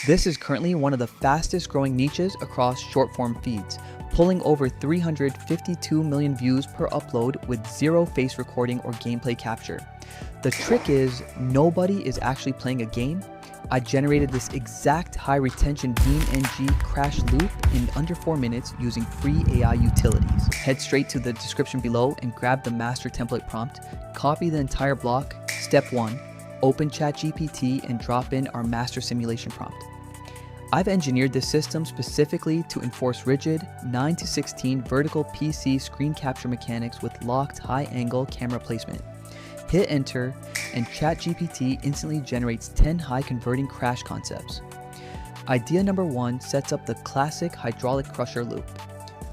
This is currently one of the fastest growing niches across short-form feeds, pulling over 352 million views per upload with zero face recording or gameplay capture. The trick is, nobody is actually playing a game. I generated this exact high retention BeamNG crash loop in under 4 minutes using free AI utilities. Head straight to the description below and grab the master template prompt. Copy the entire block. Step 1. Open ChatGPT and drop in our master simulation prompt. I've engineered this system specifically to enforce rigid 9:16 vertical PC screen capture mechanics with locked high-angle camera placement. Hit enter, and ChatGPT instantly generates 10 high-converting crash concepts. Idea number 1 sets up the classic hydraulic crusher loop.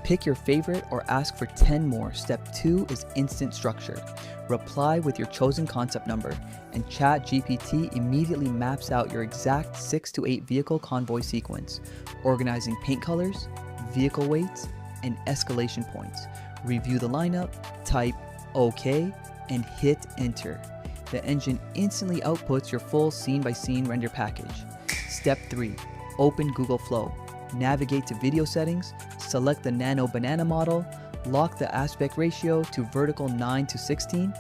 Pick your favorite or ask for 10 more. Step 2 is instant structure. Reply with your chosen concept number, and ChatGPT immediately maps out your exact 6 to 8 vehicle convoy sequence, organizing paint colors, vehicle weights, and escalation points. Review the lineup, type OK, and hit enter. The engine instantly outputs your full scene-by-scene render package. Step 3. Open Google Flow. Navigate to video settings, select the Nano Banana model, lock the aspect ratio to vertical 9:16,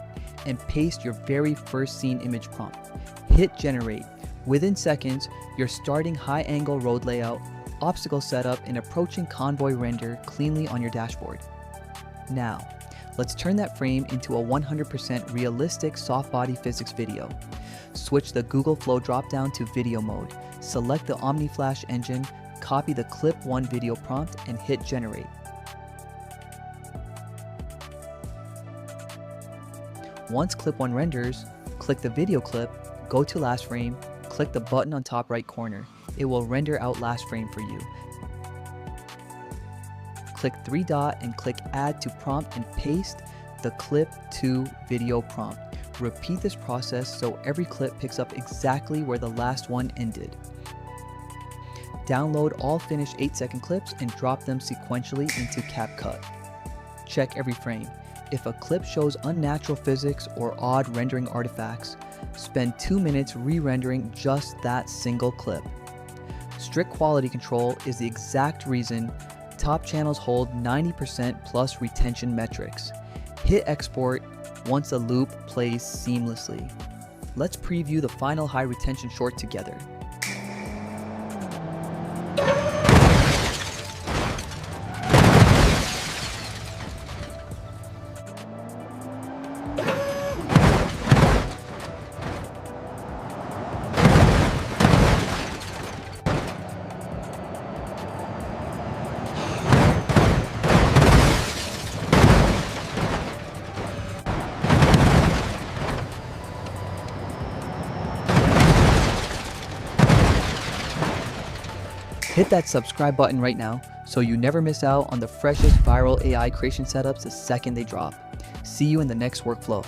and paste your very first scene image prompt. Hit generate. Within seconds, you're starting high-angle road layout, obstacle setup, and approaching convoy render cleanly on your dashboard. Now, let's turn that frame into a 100% realistic soft body physics video. Switch the Google Flow dropdown to video mode. Select the OmniFlash engine, copy the clip 1 video prompt, and hit generate. Once clip 1 renders, click the video clip, go to last frame, click the button on top right corner. It will render out last frame for you. Click 3 dot and click add to prompt and paste the clip 2 video prompt. Repeat this process so every clip picks up exactly where the last one ended. Download all finished 8-second clips and drop them sequentially into CapCut. Check every frame. If a clip shows unnatural physics or odd rendering artifacts, spend 2 minutes re-rendering just that single clip. Strict quality control is the exact reason top channels hold 90% plus retention metrics. Hit export once the loop plays seamlessly. Let's preview the final high retention short together. Hit that subscribe button right now so you never miss out on the freshest viral AI creation setups the second they drop. See you in the next workflow.